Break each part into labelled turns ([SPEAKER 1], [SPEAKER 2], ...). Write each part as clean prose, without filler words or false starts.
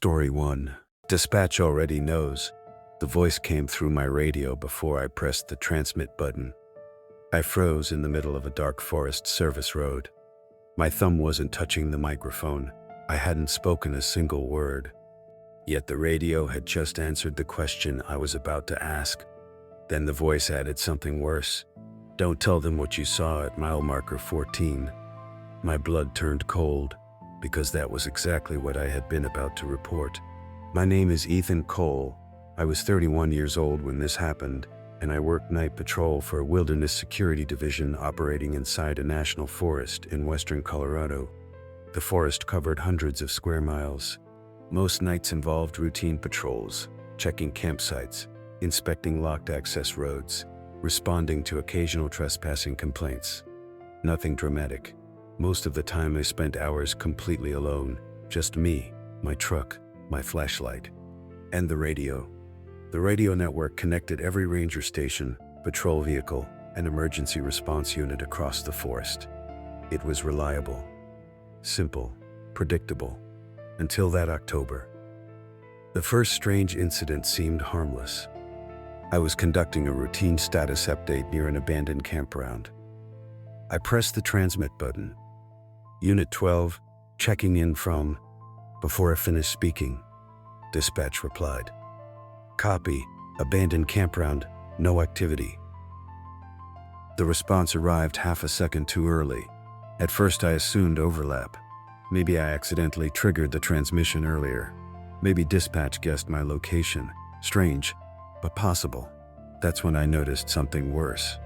[SPEAKER 1] Story 1. Dispatch already knows. The voice came through my radio before I pressed the transmit button. I froze in the middle of a dark forest service road. My thumb wasn't touching the microphone. I hadn't spoken a single word. Yet the radio had just answered the question I was about to ask. Then the voice added something worse. Don't tell them what you saw at mile marker 14. My blood turned cold, because that was exactly what I had been about to report. My name is Ethan Cole. I was 31 years old when this happened, and I worked night patrol for a wilderness security division operating inside a national forest in western Colorado. The forest covered hundreds of square miles. Most nights involved routine patrols, checking campsites, inspecting locked access roads, responding to occasional trespassing complaints. Nothing dramatic. Most of the time I spent hours completely alone, just me, my truck, my flashlight, and the radio. The radio network connected every ranger station, patrol vehicle, and emergency response unit across the forest. It was reliable, simple, predictable, until that October. The first strange incident seemed harmless. I was conducting a routine status update near an abandoned campground. I pressed the transmit button. Unit 12, checking in from. Before I finished speaking, dispatch replied. Copy, abandoned campground, no activity. The response arrived half a second too early. At first I assumed overlap. Maybe I accidentally triggered the transmission earlier. Maybe dispatch guessed my location. Strange, but possible. That's when I noticed something worse.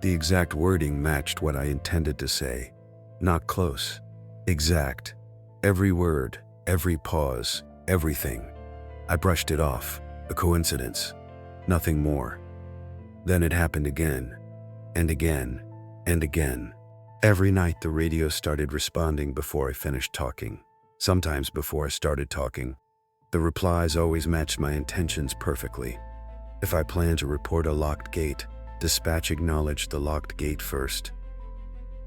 [SPEAKER 1] The exact wording matched what I intended to say. Not close. Exact. Every word, every pause, everything. I brushed it off. A coincidence. Nothing more. Then it happened again, and again, and again. Every night the radio started responding before I finished talking. Sometimes before I started talking. The replies always matched my intentions perfectly. If I planned to report a locked gate, dispatch acknowledged the locked gate first.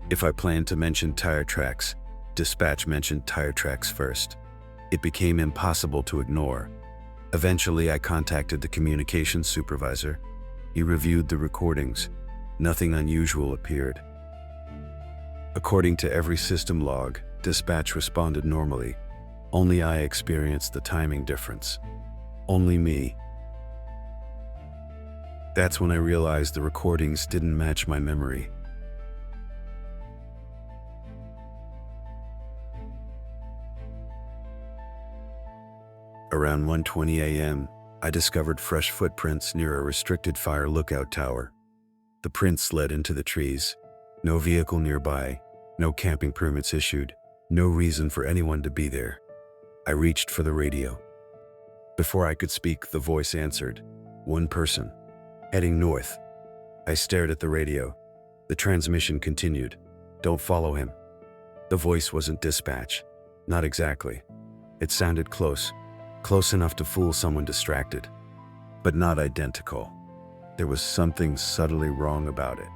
[SPEAKER 1] If I planned to mention tire tracks, dispatch mentioned tire tracks first. It became impossible to ignore. Eventually, I contacted the communications supervisor. He reviewed the recordings. Nothing unusual appeared. According to every system log, dispatch responded normally. Only I experienced the timing difference. Only me. That's when I realized the recordings didn't match my memory. Around 1:20 a.m., I discovered fresh footprints near a restricted fire lookout tower. The prints led into the trees. No vehicle nearby, no camping permits issued, no reason for anyone to be there. I reached for the radio. Before I could speak, the voice answered. One person, heading north. I stared at the radio. The transmission continued. Don't follow him. The voice wasn't dispatch. Not exactly. It sounded close. Close enough to fool someone distracted, but not identical. There was something subtly wrong about it,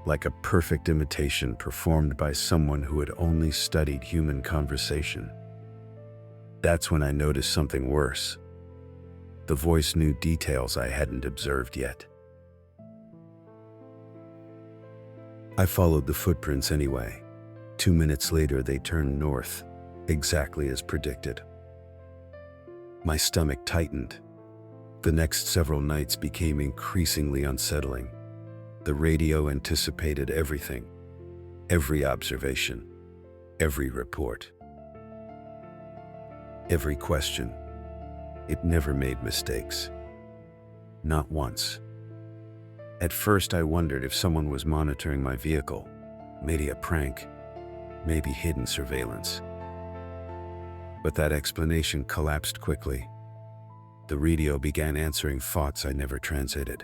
[SPEAKER 1] like a perfect imitation performed by someone who had only studied human conversation. That's when I noticed something worse. The voice knew details I hadn't observed yet. I followed the footprints anyway. 2 minutes later, they turned north, exactly as predicted. My stomach tightened. The next several nights became increasingly unsettling. The radio anticipated everything, every observation, every report, every question. It never made mistakes. Not once. At first I wondered if someone was monitoring my vehicle, maybe a prank, maybe hidden surveillance. But that explanation collapsed quickly. The radio began answering thoughts I never translated.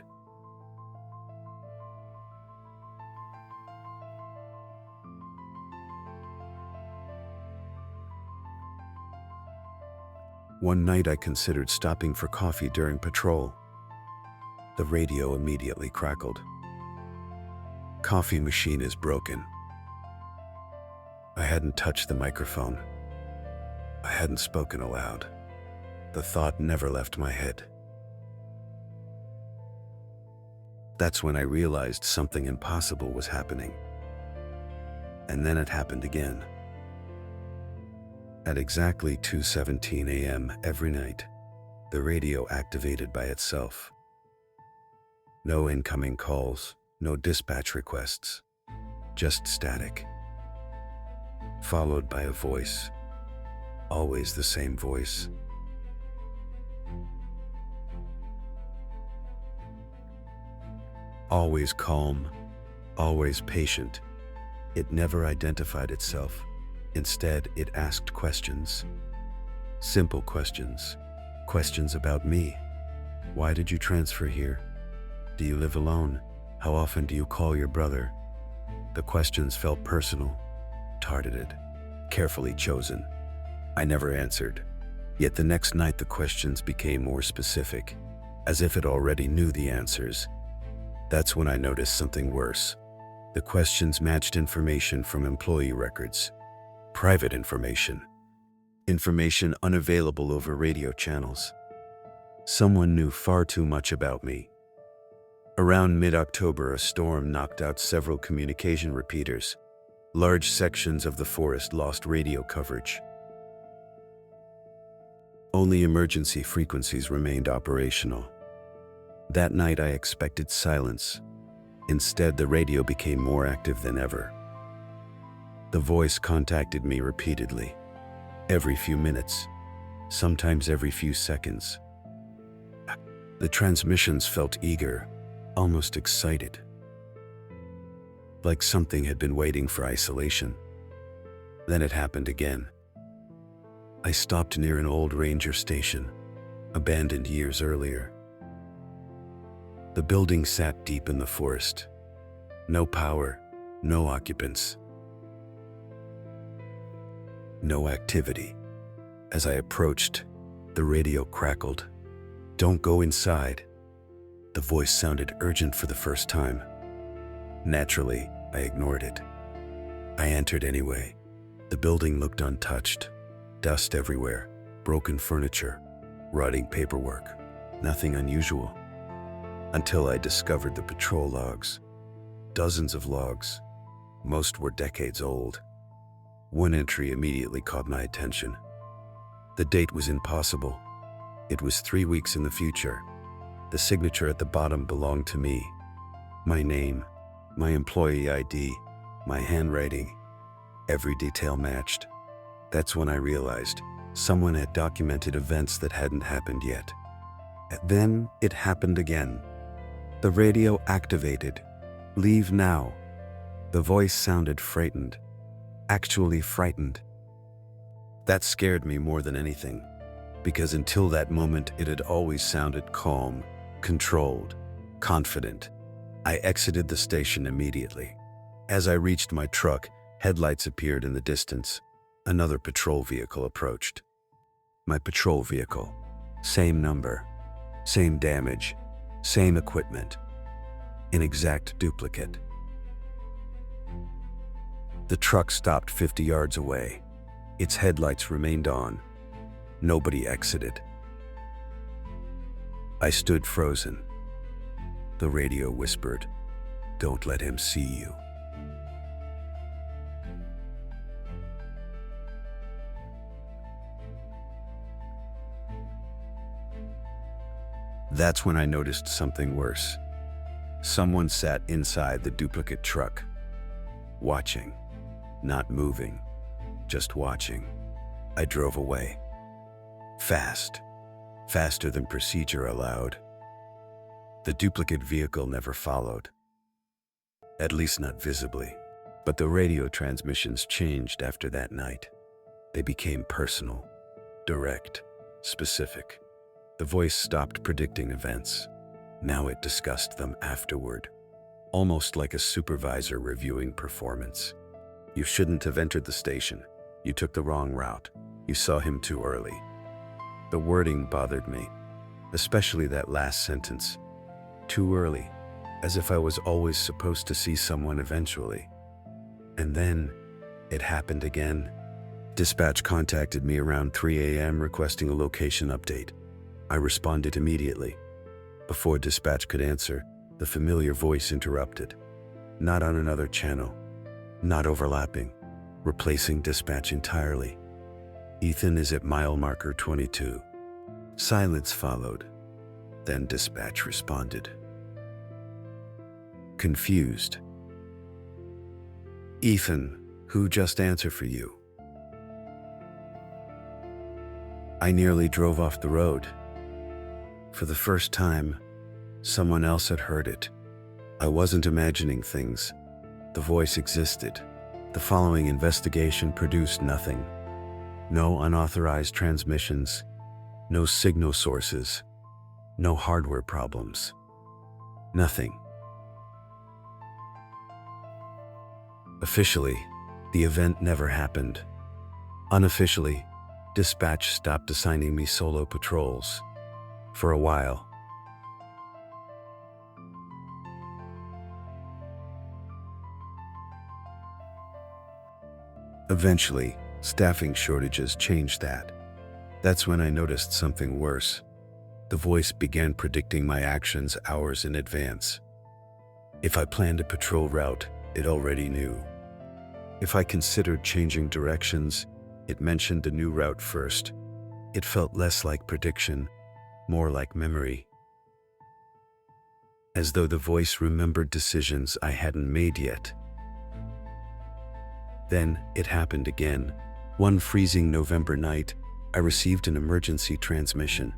[SPEAKER 1] One night I considered stopping for coffee during patrol. The radio immediately crackled. Coffee machine is broken. I hadn't touched the microphone. I hadn't spoken aloud. The thought never left my head. That's when I realized something impossible was happening. And then it happened again. At exactly 2:17 a.m. every night, the radio activated by itself. No incoming calls, no dispatch requests, just static. Followed by a voice, always the same voice. Always calm, always patient. It never identified itself. Instead, it asked questions. Simple questions. Questions about me. Why did you transfer here? Do you live alone? How often do you call your brother? The questions felt personal, targeted, carefully chosen. I never answered. Yet the next night the questions became more specific, as if it already knew the answers. That's when I noticed something worse. The questions matched information from employee records, private information, information unavailable over radio channels. Someone knew far too much about me. Around mid-October, a storm knocked out several communication repeaters. Large sections of the forest lost radio coverage. Only emergency frequencies remained operational. That night I expected silence. Instead, the radio became more active than ever. The voice contacted me repeatedly, every few minutes, sometimes every few seconds. The transmissions felt eager, almost excited, like something had been waiting for isolation. Then it happened again. I stopped near an old ranger station, abandoned years earlier. The building sat deep in the forest. No power, no occupants, no activity. As I approached, the radio crackled. "Don't go inside." The voice sounded urgent for the first time. Naturally, I ignored it. I entered anyway. The building looked untouched. Dust everywhere, broken furniture, rotting paperwork. Nothing unusual. Until I discovered the patrol logs. Dozens of logs. Most were decades old. One entry immediately caught my attention. The date was impossible. It was 3 weeks in the future. The signature at the bottom belonged to me. My name, my employee ID, my handwriting. Every detail matched. That's when I realized someone had documented events that hadn't happened yet. And then it happened again. The radio activated. "Leave now." The voice sounded frightened. Actually frightened. That scared me more than anything, because until that moment it had always sounded calm, controlled, confident. I exited the station immediately. As I reached my truck, headlights appeared in the distance. Another patrol vehicle approached. My patrol vehicle. Same number, same damage, same equipment. An exact duplicate. The truck stopped 50 yards away. Its headlights remained on. Nobody exited. I stood frozen. The radio whispered, "Don't let him see you." That's when I noticed something worse. Someone sat inside the duplicate truck, watching, not moving, just watching. I drove away. Fast, faster than procedure allowed. The duplicate vehicle never followed, at least not visibly. But the radio transmissions changed after that night. They became personal, direct, specific. The voice stopped predicting events. Now it discussed them afterward, almost like a supervisor reviewing performance. "You shouldn't have entered the station. You took the wrong route. You saw him too early." The wording bothered me, especially that last sentence. Too early, as if I was always supposed to see someone eventually. And then it happened again. Dispatch contacted me around 3 a.m. requesting a location update. I responded immediately. Before dispatch could answer, the familiar voice interrupted. Not on another channel, not overlapping, replacing dispatch entirely. Ethan is at mile marker 22. Silence followed. Then dispatch responded. Confused. Ethan, who just answered for you? I nearly drove off the road. For the first time, someone else had heard it. I wasn't imagining things. The voice existed. The following investigation produced nothing. No unauthorized transmissions, no signal sources, no hardware problems. Nothing. Officially, the event never happened. Unofficially, dispatch stopped assigning me solo patrols. For a while. Eventually, staffing shortages changed that. That's when I noticed something worse. The voice began predicting my actions hours in advance. If I planned a patrol route, it already knew. If I considered changing directions, it mentioned a new route first. It felt less like prediction, more like memory. As though the voice remembered decisions I hadn't made yet. Then it happened again. One freezing November night, I received an emergency transmission.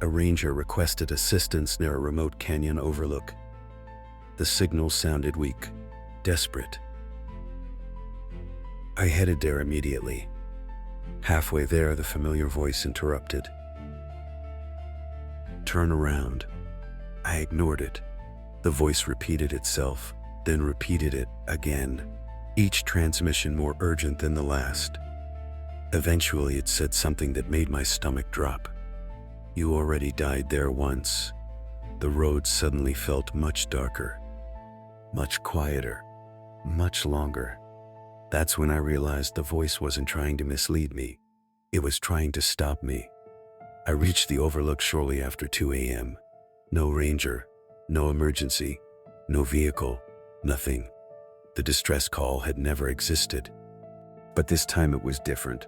[SPEAKER 1] A ranger requested assistance near a remote canyon overlook. The signal sounded weak, desperate. I headed there immediately. Halfway there, the familiar voice interrupted. Turn around. I ignored it. The voice repeated itself, then repeated it again, each transmission more urgent than the last. Eventually, it said something that made my stomach drop. You already died there once. The road suddenly felt much darker, much quieter, much longer. That's when I realized the voice wasn't trying to mislead me. It was trying to stop me. I reached the overlook shortly after 2 a.m. No ranger, no emergency, no vehicle, nothing. The distress call had never existed. But this time it was different.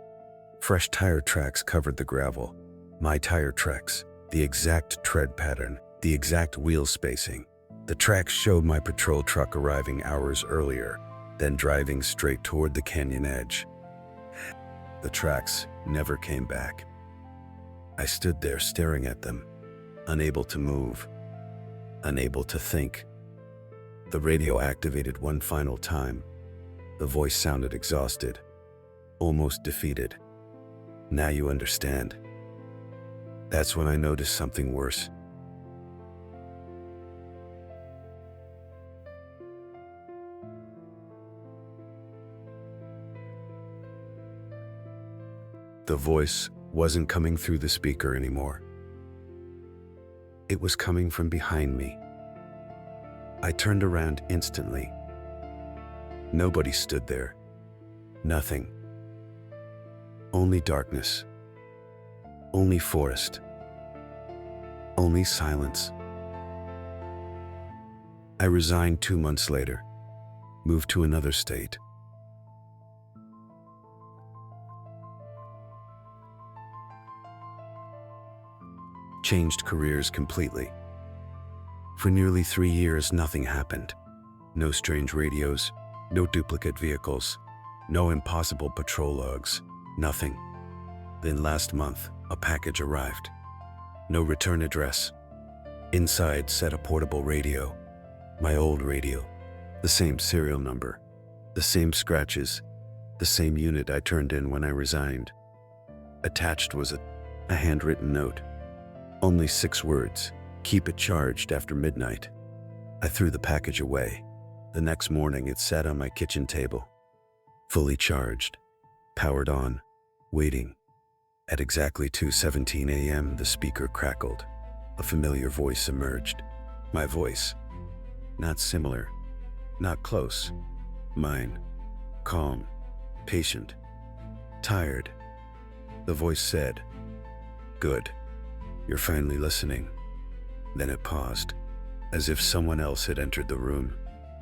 [SPEAKER 1] Fresh tire tracks covered the gravel. My tire tracks, the exact tread pattern, the exact wheel spacing. The tracks showed my patrol truck arriving hours earlier, then driving straight toward the canyon edge. The tracks never came back. I stood there staring at them, unable to move, unable to think. The radio activated one final time. The voice sounded exhausted, almost defeated. Now you understand. That's when I noticed something worse. The voice wasn't coming through the speaker anymore. It was coming from behind me. I turned around instantly. Nobody stood there. Nothing. Only darkness. Only forest. Only silence. I resigned 2 months later, moved to another state. Changed careers completely. For nearly 3 years, nothing happened. No strange radios, no duplicate vehicles, no impossible patrol logs, nothing. Then last month, a package arrived. No return address. Inside sat a portable radio. My old radio. The same serial number. The same scratches. The same unit I turned in when I resigned. Attached was a handwritten note. Only 6 words. Keep it charged after midnight. I threw the package away. The next morning, it sat on my kitchen table. Fully charged. Powered on. Waiting. At exactly 2:17 a.m., the speaker crackled. A familiar voice emerged. My voice. Not similar. Not close. Mine. Calm. Patient. Tired. The voice said, "Good. You're finally listening." Then it paused, as if someone else had entered the room,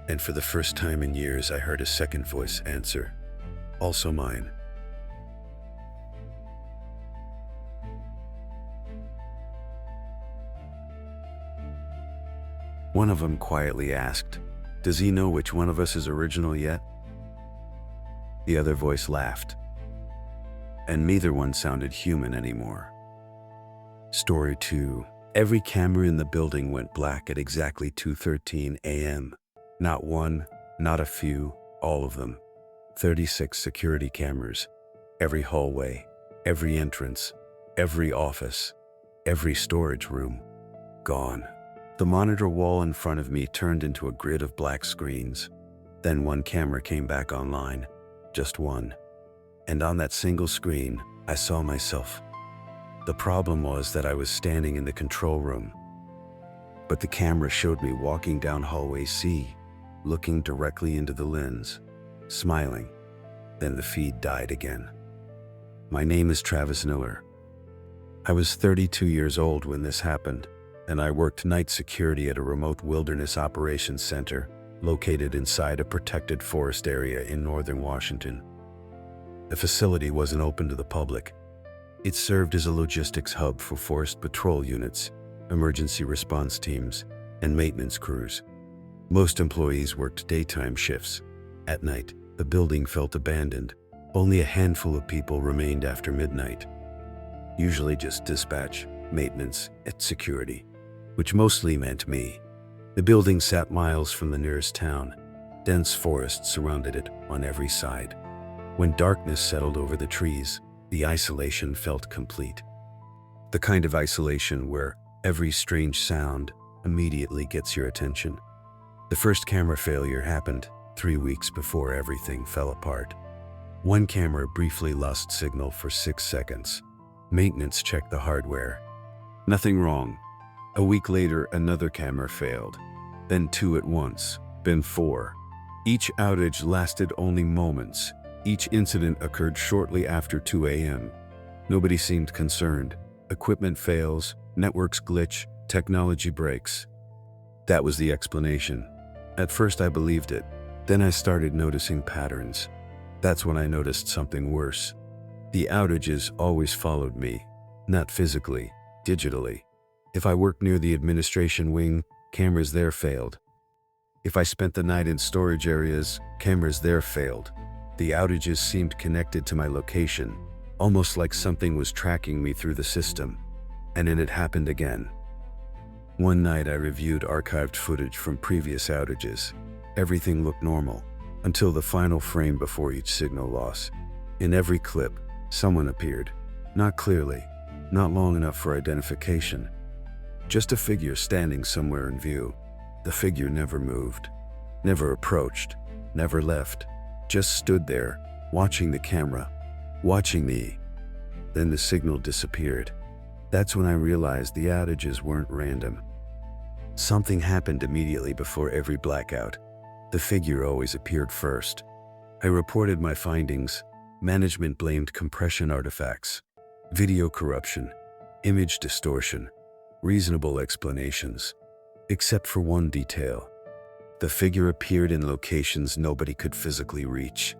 [SPEAKER 1] and for the first time in years I heard a second voice answer, also mine. One of them quietly asked, "Does he know which one of us is original yet?" The other voice laughed, and neither one sounded human anymore. Story 2. Every camera in the building went black at exactly 2:13 a.m. Not one, not a few, all of them. 36 security cameras. Every hallway, every entrance, every office, every storage room. Gone. The monitor wall in front of me turned into a grid of black screens. Then one camera came back online. Just one. And on that single screen, I saw myself. The problem was that I was standing in the control room. But the camera showed me walking down hallway C, looking directly into the lens, smiling. Then the feed died again. My name is Travis Miller. I was 32 years old when this happened, and I worked night security at a remote wilderness operations center located inside a protected forest area in northern Washington. The facility wasn't open to the public. It served as a logistics hub for forest patrol units, emergency response teams, and maintenance crews. Most employees worked daytime shifts. At night, the building felt abandoned. Only a handful of people remained after midnight. Usually just dispatch, maintenance, and security, which mostly meant me. The building sat miles from the nearest town. Dense forest surrounded it on every side. When darkness settled over the trees, the isolation felt complete. The kind of isolation where every strange sound immediately gets your attention. The first camera failure happened 3 weeks before everything fell apart. One camera briefly lost signal for 6 seconds. Maintenance checked the hardware. Nothing wrong. A week later, another camera failed. Then 2 at once, then 4. Each outage lasted only moments. Each incident occurred shortly after 2 a.m. Nobody seemed concerned. Equipment fails, networks glitch, technology breaks. That was the explanation. At first I believed it. Then I started noticing patterns. That's when I noticed something worse. The outages always followed me, not physically, digitally. If I worked near the administration wing, cameras there failed. If I spent the night in storage areas, cameras there failed. The outages seemed connected to my location, almost like something was tracking me through the system. And then it happened again. One night I reviewed archived footage from previous outages. Everything looked normal, until the final frame before each signal loss. In every clip, someone appeared. Not clearly, not long enough for identification. Just a figure standing somewhere in view. The figure never moved, never approached, never left. Just stood there, watching the camera, watching me. Then the signal disappeared. That's when I realized the outages weren't random. Something happened immediately before every blackout. The figure always appeared first. I reported my findings. Management blamed compression artifacts, video corruption, image distortion, reasonable explanations, except for one detail. The figure appeared in locations nobody could physically reach.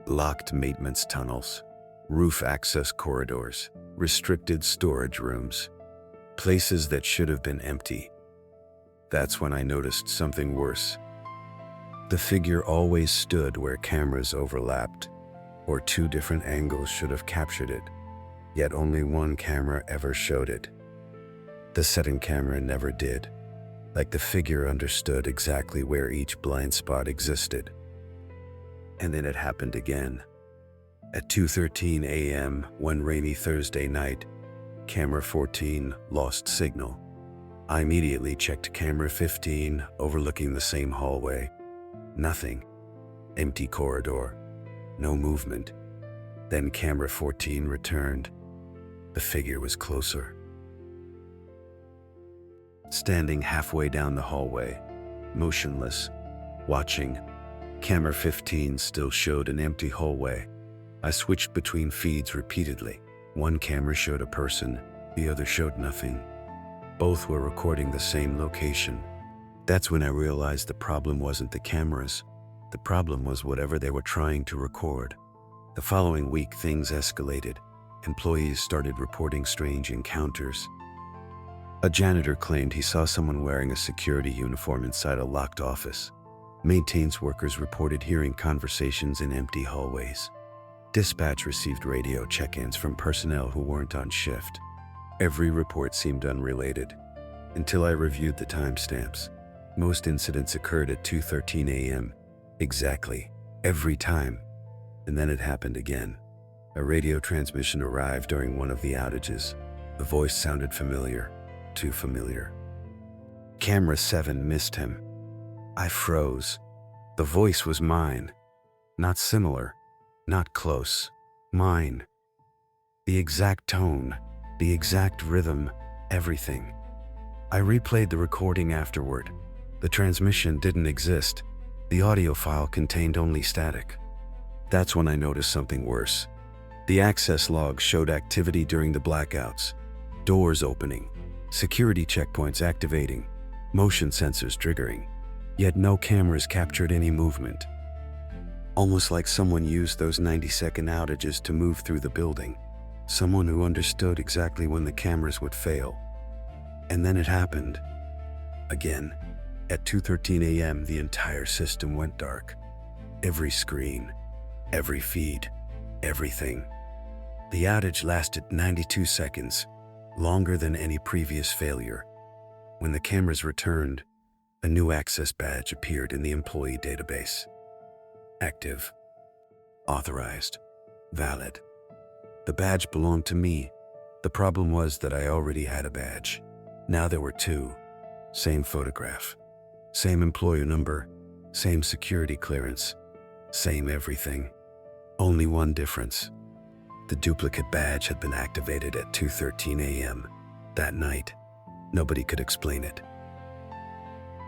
[SPEAKER 1] Locked maintenance tunnels, roof access corridors, restricted storage rooms, places that should have been empty. That's when I noticed something worse. The figure always stood where cameras overlapped, or 2 different angles should have captured it, yet only one camera ever showed it. The second camera never did. Like the figure understood exactly where each blind spot existed. And then it happened again. At 2:13 a.m., one rainy Thursday night, camera 14 lost signal. I immediately checked camera 15, overlooking the same hallway. Nothing. Empty corridor. No movement. Then camera 14 returned. The figure was closer. Standing halfway down the hallway, motionless, watching, camera 15 still showed an empty hallway. I switched between feeds repeatedly. One camera showed a person, the other showed nothing. Both were recording the same location. That's when I realized the problem wasn't the cameras. The problem was whatever they were trying to record. The following week, things escalated. Employees started reporting strange encounters. A janitor claimed he saw someone wearing a security uniform inside a locked office. Maintenance workers reported hearing conversations in empty hallways. Dispatch received radio check-ins from personnel who weren't on shift. Every report seemed unrelated, until I reviewed the timestamps. Most incidents occurred at 2:13 a.m. exactly, every time. And then it happened again. A radio transmission arrived during one of the outages. The voice sounded familiar, too familiar. Camera 7 missed him. I froze. The voice was mine. Not similar, not close. Mine. The exact tone, the exact rhythm, everything. I replayed the recording afterward. The transmission didn't exist. The audio file contained only static. That's when I noticed something worse. The access log showed activity during the blackouts. Doors opening, security checkpoints activating, motion sensors triggering. Yet no cameras captured any movement. Almost like someone used those 90-second outages to move through the building. Someone who understood exactly when the cameras would fail. And then it happened. Again. At 2:13 a.m., the entire system went dark. Every screen, every feed, everything. The outage lasted 92 seconds, longer than any previous failure. When the cameras returned, a new access badge appeared in the employee database. Active, authorized, valid. The badge belonged to me. The problem was that I already had a badge. Now there were two. Same photograph, same employer number, same security clearance, same everything. Only one difference. The duplicate badge had been activated at 2:13 a.m. that night. Nobody could explain it.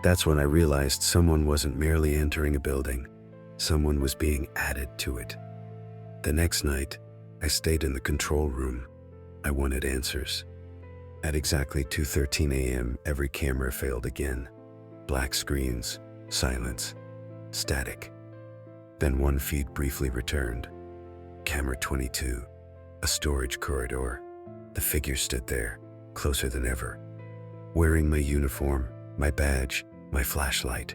[SPEAKER 1] That's when I realized someone wasn't merely entering a building. Someone was being added to it. The next night, I stayed in the control room. I wanted answers. At exactly 2:13 a.m., every camera failed again. Black screens, silence, static. Then one feed briefly returned. Camera 22, a storage corridor. The figure stood there, closer than ever. Wearing my uniform, my badge, my flashlight,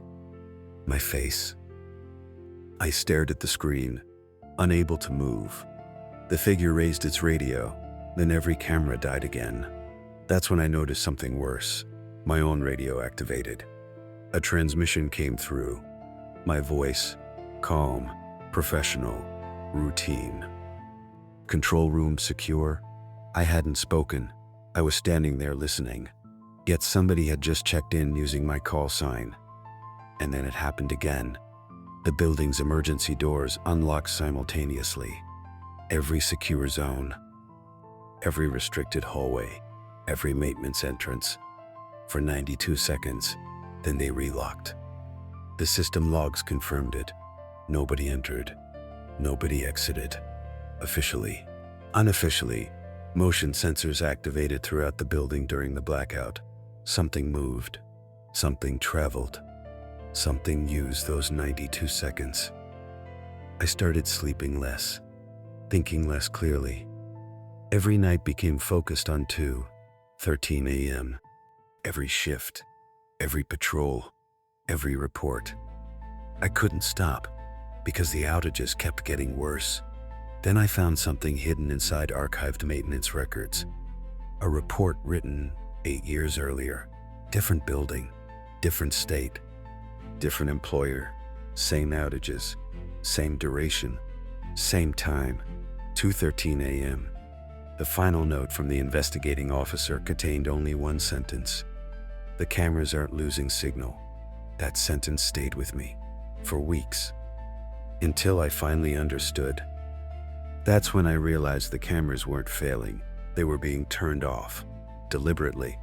[SPEAKER 1] my face. I stared at the screen, unable to move. The figure raised its radio, then every camera died again. That's when I noticed something worse. My own radio activated. A transmission came through. My voice, calm, professional, routine. Control room secure. I hadn't spoken. I was standing there listening. Yet somebody had just checked in using my call sign. And then it happened again. The building's emergency doors unlocked simultaneously. Every secure zone, every restricted hallway, every maintenance entrance. For 92 seconds, then they relocked. The system logs confirmed it. Nobody entered. Nobody exited. Officially. Unofficially, motion sensors activated throughout the building during the blackout. Something moved. Something traveled. Something used those 92 seconds. I started sleeping less, thinking less clearly. Every night became focused on 2:13 a.m. Every shift, every patrol, every report. I couldn't stop because the outages kept getting worse. Then I found something hidden inside archived maintenance records. A report written 8 years earlier. Different building, different state, different employer, same outages, same duration, same time, 2:13 a.m. The final note from the investigating officer contained only one sentence. The cameras aren't losing signal. That sentence stayed with me for weeks, until I finally understood. That's when I realized the cameras weren't failing. They were being turned off, deliberately,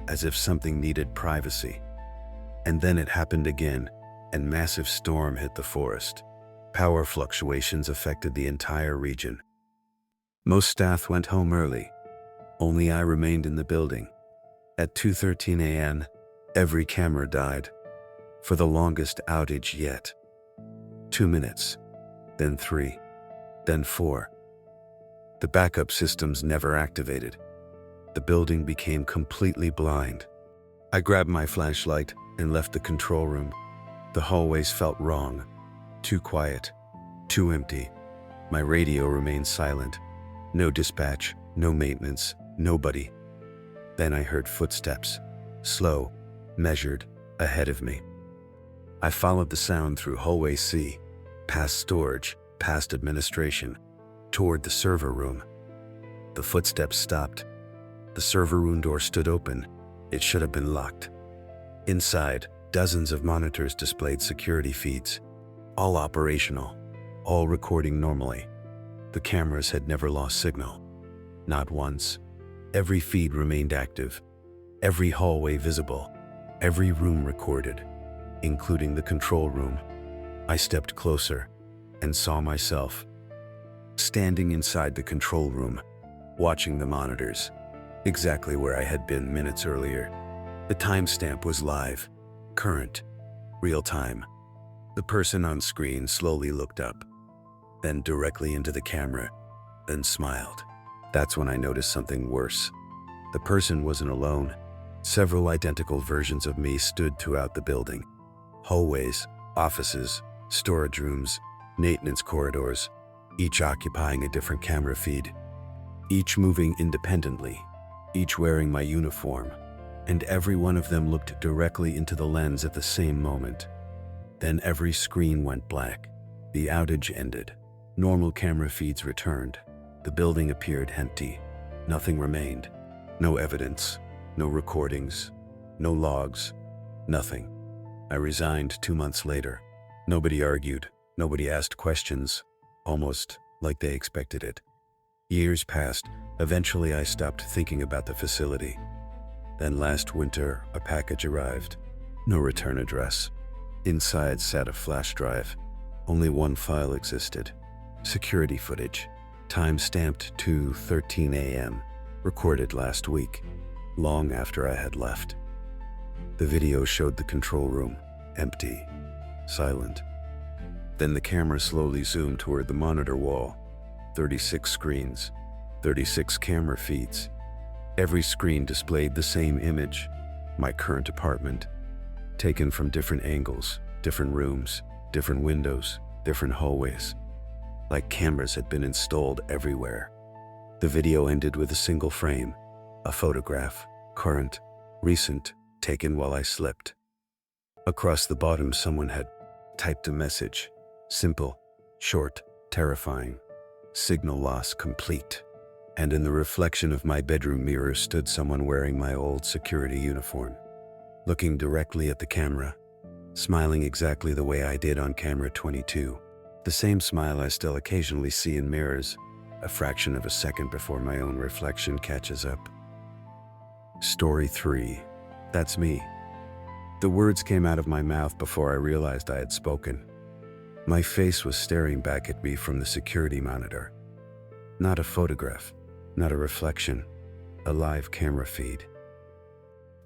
[SPEAKER 1] as if something needed privacy. And then it happened again, and massive storm hit the forest. Power fluctuations affected the entire region. Most staff went home early. Only I remained in the building. At 2:13 a.m., every camera died. For the longest outage yet. 2 minutes, then 3, then 4. The backup systems never activated. The building became completely blind. I grabbed my flashlight and left the control room. The hallways felt wrong. Too quiet, too empty. My radio remained silent. No dispatch, no maintenance, nobody. Then I heard footsteps, slow, measured, ahead of me. I followed the sound through hallway C, past storage, past administration, toward the server room. The footsteps stopped. The server room door stood open. It should have been locked. Inside, dozens of monitors displayed security feeds, all operational, all recording normally. The cameras had never lost signal. Not once. Every feed remained active, every hallway visible, every room recorded, including the control room. I stepped closer and saw myself standing inside the control room, watching the monitors, exactly where I had been minutes earlier. The timestamp was live, current, real time. The person on screen slowly looked up, then directly into the camera, then smiled. That's when I noticed something worse. The person wasn't alone. Several identical versions of me stood throughout the building. Hallways, offices, storage rooms, maintenance corridors, each occupying a different camera feed, each moving independently, each wearing my uniform, and every one of them looked directly into the lens at the same moment. Then every screen went black. The outage ended. Normal camera feeds returned. The building appeared empty. Nothing remained. No evidence, no recordings, no logs, nothing. I resigned 2 months later. Nobody argued, nobody asked questions, almost like they expected it. Years passed. Eventually I stopped thinking about the facility. Then last winter, a package arrived. No return address. Inside sat a flash drive. Only one file existed. Security footage. Time stamped 2:13 a.m. Recorded last week, long after I had left. The video showed the control room, empty, silent. Then the camera slowly zoomed toward the monitor wall. 36 screens, 36 camera feeds. Every screen displayed the same image, my current apartment, taken from different angles, different rooms, different windows, different hallways. Like cameras had been installed everywhere. The video ended with a single frame, a photograph, current, recent, taken while I slept. Across the bottom, someone had typed a message, simple, short, terrifying. Signal loss complete. And in the reflection of my bedroom mirror stood someone wearing my old security uniform, looking directly at the camera, smiling exactly the way I did on camera 22. The same smile I still occasionally see in mirrors, a fraction of a second before my own reflection catches up. Story 3. That's me. The words came out of my mouth before I realized I had spoken. My face was staring back at me from the security monitor. Not a photograph, not a reflection, a live camera feed.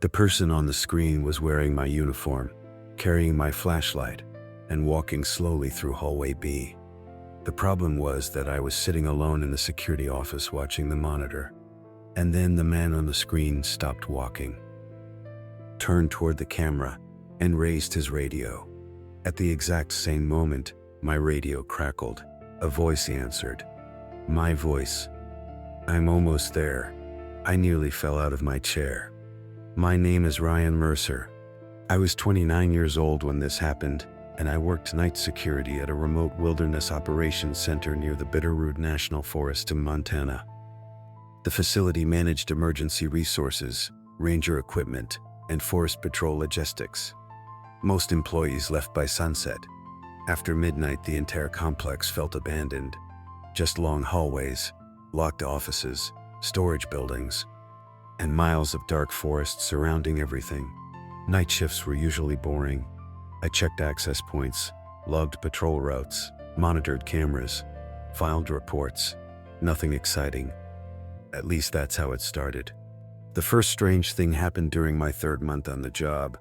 [SPEAKER 1] The person on the screen was wearing my uniform, carrying my flashlight, and walking slowly through hallway B. The problem was that I was sitting alone in the security office watching the monitor, and then the man on the screen stopped walking, turned toward the camera, and raised his radio. At the exact same moment, my radio crackled. A voice answered. My voice. I'm almost there. I nearly fell out of my chair. My name is Ryan Mercer. I was 29 years old when this happened, and I worked night security at a remote wilderness operations center near the Bitterroot National Forest in Montana. The facility managed emergency resources, ranger equipment, and forest patrol logistics. Most employees left by sunset. After midnight, the entire complex felt abandoned. Just long hallways, locked offices, storage buildings, and miles of dark forest surrounding everything. Night shifts were usually boring. I checked access points, logged patrol routes, monitored cameras, filed reports. Nothing exciting. At least that's how it started. The first strange thing happened during my 3rd month on the job.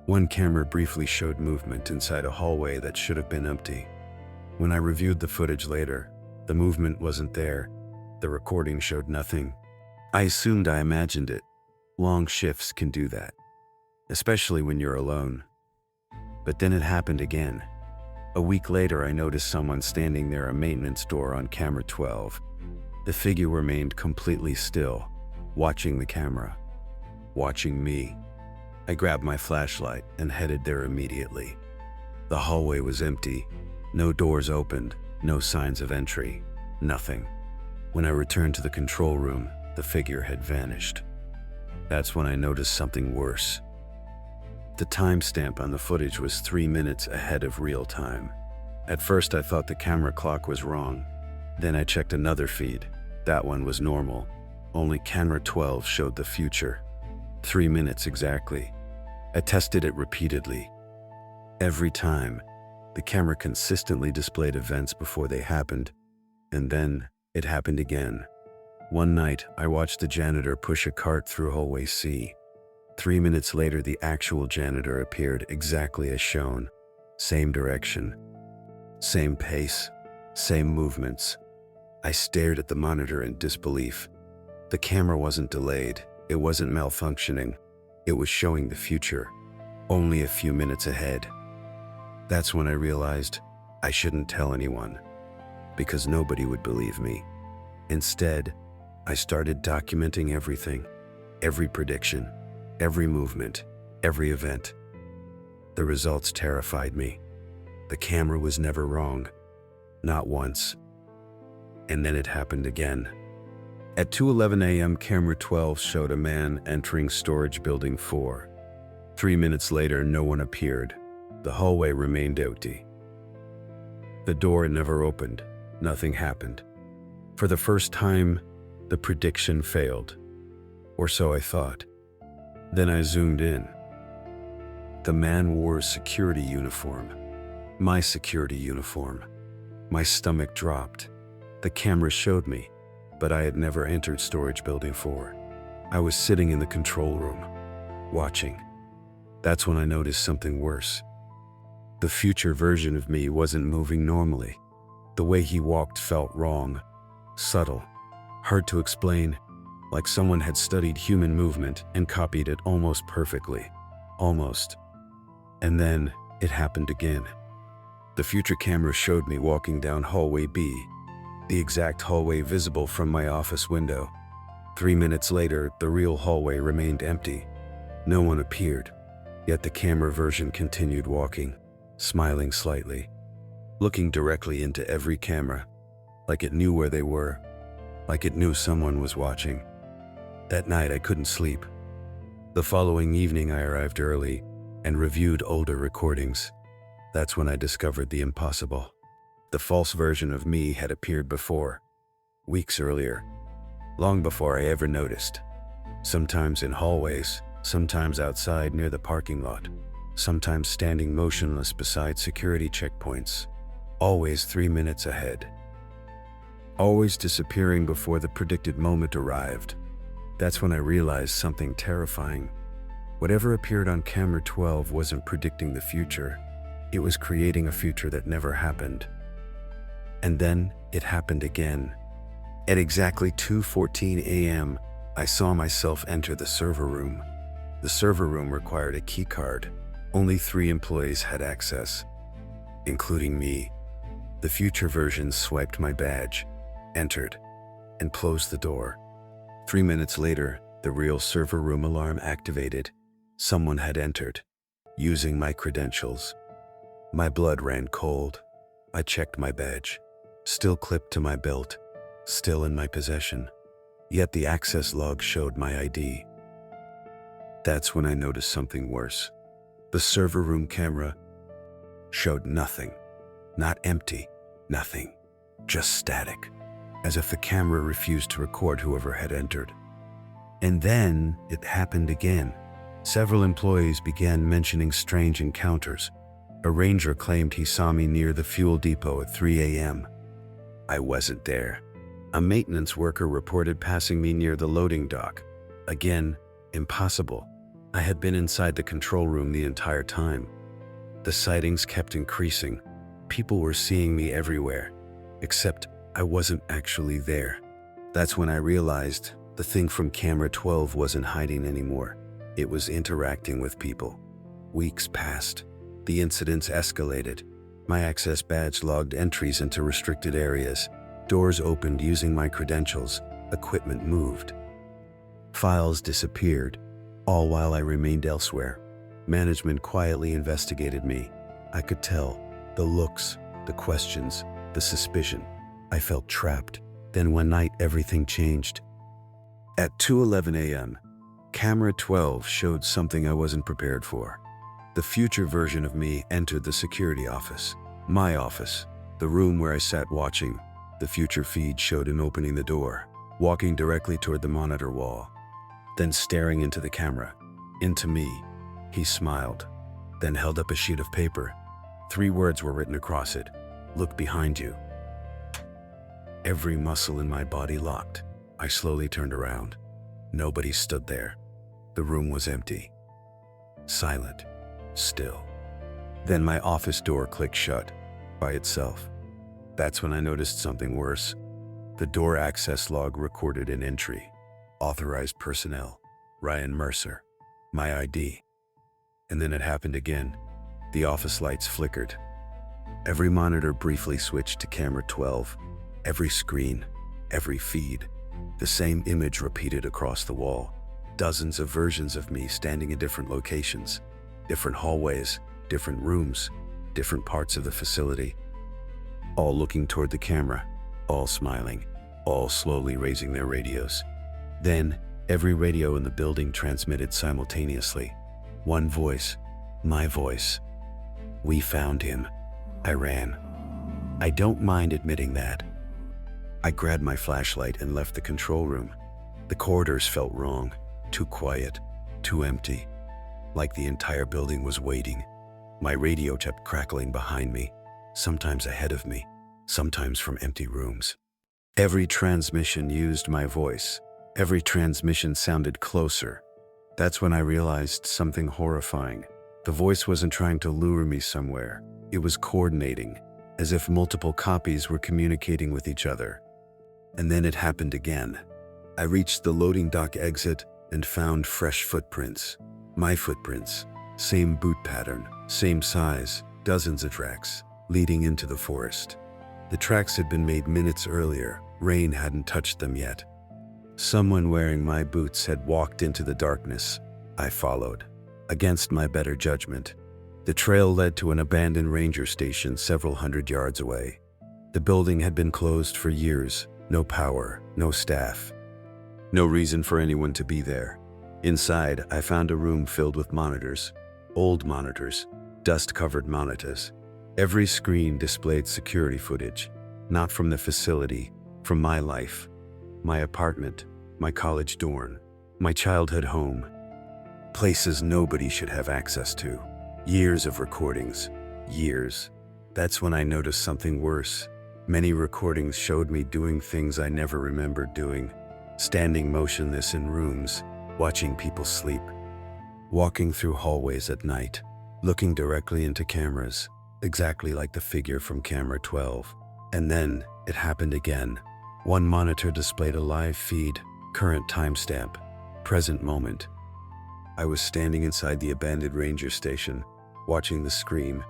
[SPEAKER 1] One camera briefly showed movement inside a hallway that should have been empty. When I reviewed the footage later, the movement wasn't there. The recording showed nothing. I assumed I imagined it. Long shifts can do that, especially when you're alone. But then it happened again. A week later, I noticed someone standing near a maintenance door on camera 12. The figure remained completely still, watching the camera, watching me. I grabbed my flashlight and headed there immediately. The hallway was empty. No doors opened, no signs of entry, nothing. When I returned to the control room, the figure had vanished. That's when I noticed something worse. The timestamp on the footage was 3 minutes ahead of real time. At first I thought the camera clock was wrong. Then I checked another feed. That one was normal. Only camera 12 showed the future. 3 minutes exactly. I tested it repeatedly. Every time, the camera consistently displayed events before they happened. And then it happened again. One night, I watched the janitor push a cart through hallway C. 3 minutes later, the actual janitor appeared exactly as shown. Same direction, same pace, same movements. I stared at the monitor in disbelief. The camera wasn't delayed. It wasn't malfunctioning. It was showing the future, only a few minutes ahead. That's when I realized I shouldn't tell anyone, because nobody would believe me. Instead, I started documenting everything, every prediction, every movement, every event. The results terrified me. The camera was never wrong, not once. And then it happened again. At 2:11 a.m., camera 12 showed a man entering storage building 4. 3 minutes later, no one appeared. The hallway remained empty. The door never opened. Nothing happened. For the first time, the prediction failed. Or so I thought. Then I zoomed in. The man wore a security uniform. My security uniform. My stomach dropped. The camera showed me, but I had never entered storage building 4. I was sitting in the control room, watching. That's when I noticed something worse. The future version of me wasn't moving normally. The way he walked felt wrong, subtle, hard to explain, like someone had studied human movement and copied it almost perfectly. Almost. And then it happened again. The future camera showed me walking down hallway B, the exact hallway visible from my office window. 3 minutes later, the real hallway remained empty. No one appeared, yet the camera version continued walking, smiling slightly, looking directly into every camera, like it knew where they were, like it knew someone was watching. That night I couldn't sleep. The following evening I arrived early and reviewed older recordings. That's when I discovered the impossible. The false version of me had appeared before, weeks earlier, long before I ever noticed. Sometimes in hallways, sometimes outside near the parking lot, sometimes standing motionless beside security checkpoints, always 3 minutes ahead. Always disappearing before the predicted moment arrived. That's when I realized something terrifying. Whatever appeared on camera 12 wasn't predicting the future. It was creating a future that never happened. And then it happened again. At exactly 2:14 a.m., I saw myself enter the server room. The server room required a key card. Only 3 employees had access, including me. The future version swiped my badge, entered, and closed the door. 3 minutes later, the real server room alarm activated. Someone had entered, using my credentials. My blood ran cold. I checked my badge, still clipped to my belt, still in my possession. Yet the access log showed my ID. That's when I noticed something worse. The server room camera showed nothing. Not empty, nothing, just static, as if the camera refused to record whoever had entered. And then it happened again. Several employees began mentioning strange encounters. A ranger claimed he saw me near the fuel depot at 3 a.m. I wasn't there. A maintenance worker reported passing me near the loading dock. Again, impossible. I had been inside the control room the entire time. The sightings kept increasing. People were seeing me everywhere, except I wasn't actually there. That's when I realized the thing from camera 12 wasn't hiding anymore. It was interacting with people. Weeks passed. The incidents escalated. My access badge logged entries into restricted areas. Doors opened using my credentials. Equipment moved. Files disappeared, all while I remained elsewhere. Management quietly investigated me. I could tell. The looks, the questions, the suspicion. I felt trapped. Then one night, everything changed. At 2:11 a.m., camera 12 showed something I wasn't prepared for. The future version of me entered the security office. My office, the room where I sat watching. The future feed showed him opening the door, walking directly toward the monitor wall, then staring into the camera, into me. He smiled, then held up a sheet of paper. 3 words were written across it. "Look behind you." Every muscle in my body locked. I slowly turned around. Nobody stood there. The room was empty. Silent. Still. Then my office door clicked shut by itself. That's when I noticed something worse. The door access log recorded an entry. Authorized personnel. Ryan Mercer. My ID. And then it happened again. The office lights flickered. Every monitor briefly switched to camera 12. Every screen, every feed. The same image repeated across the wall. Dozens of versions of me standing in different locations. Different hallways, different rooms, different parts of the facility. All looking toward the camera, all smiling, all slowly raising their radios. Then, every radio in the building transmitted simultaneously. One voice, my voice. "We found him." I ran. I don't mind admitting that. I grabbed my flashlight and left the control room. The corridors felt wrong, too quiet, too empty, like the entire building was waiting. My radio kept crackling behind me, sometimes ahead of me, sometimes from empty rooms. Every transmission used my voice. Every transmission sounded closer. That's when I realized something horrifying. The voice wasn't trying to lure me somewhere. It was coordinating, as if multiple copies were communicating with each other. And then it happened again. I reached the loading dock exit and found fresh footprints. My footprints. Same boot pattern, same size, dozens of tracks, leading into the forest. The tracks had been made minutes earlier. Rain hadn't touched them yet. Someone wearing my boots had walked into the darkness. I followed, against my better judgment. The trail led to an abandoned ranger station several hundred yards away. The building had been closed for years. No power, no staff. No reason for anyone to be there. Inside, I found a room filled with monitors. Old monitors, dust-covered monitors. Every screen displayed security footage, not from the facility, from my life, my apartment, my college dorm, my childhood home. Places nobody should have access to. Years of recordings. Years. That's when I noticed something worse. Many recordings showed me doing things I never remembered doing. Standing motionless in rooms, watching people sleep. Walking through hallways at night, looking directly into cameras, exactly like the figure from camera 12. And then it happened again. One monitor displayed a live feed, current timestamp, present moment. I was standing inside the abandoned ranger station, watching the screen,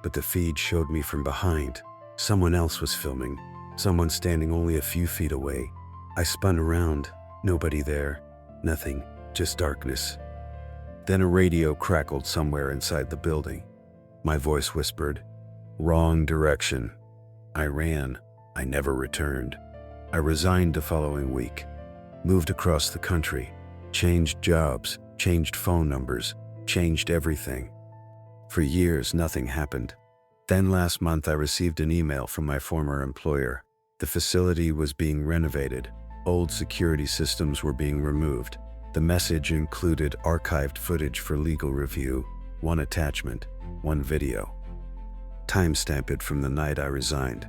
[SPEAKER 1] but the feed showed me from behind. Someone else was filming, someone standing only a few feet away. I spun around, nobody there, nothing, just darkness. Then a radio crackled somewhere inside the building. My voice whispered, "Wrong direction." I ran. I never returned. I resigned the following week, moved across the country, changed jobs, changed phone numbers, changed everything. For years, nothing happened. Then last month, I received an email from my former employer. The facility was being renovated. Old security systems were being removed. The message included archived footage for legal review, one attachment, one video. Timestamp it from the night I resigned.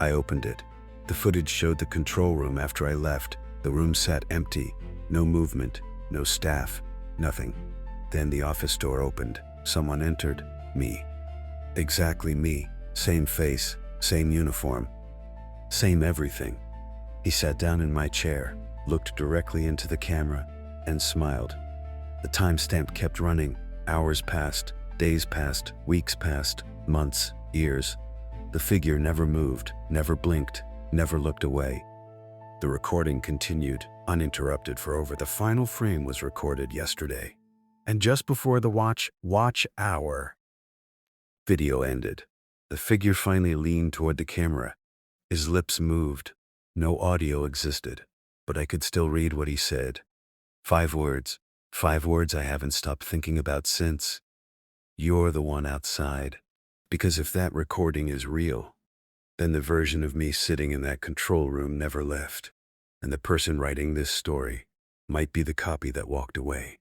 [SPEAKER 1] I opened it. The footage showed the control room after I left. The room sat empty. No movement, no staff, nothing. Then the office door opened. Someone entered. Me. Exactly me. Same face, same uniform, same everything. He sat down in my chair, looked directly into the camera, and smiled. The timestamp kept running. Hours passed, days passed, weeks passed, months, years. The figure never moved, never blinked, never looked away. The recording continued, uninterrupted for over. The final frame was recorded yesterday. And just before the watch hour, video ended. The figure finally leaned toward the camera. His lips moved. No audio existed, but I could still read what he said. 5 words. 5 words I haven't stopped thinking about since. You're the one outside. Because if that recording is real, then the version of me sitting in that control room never left. And the person writing this story might be the copy that walked away.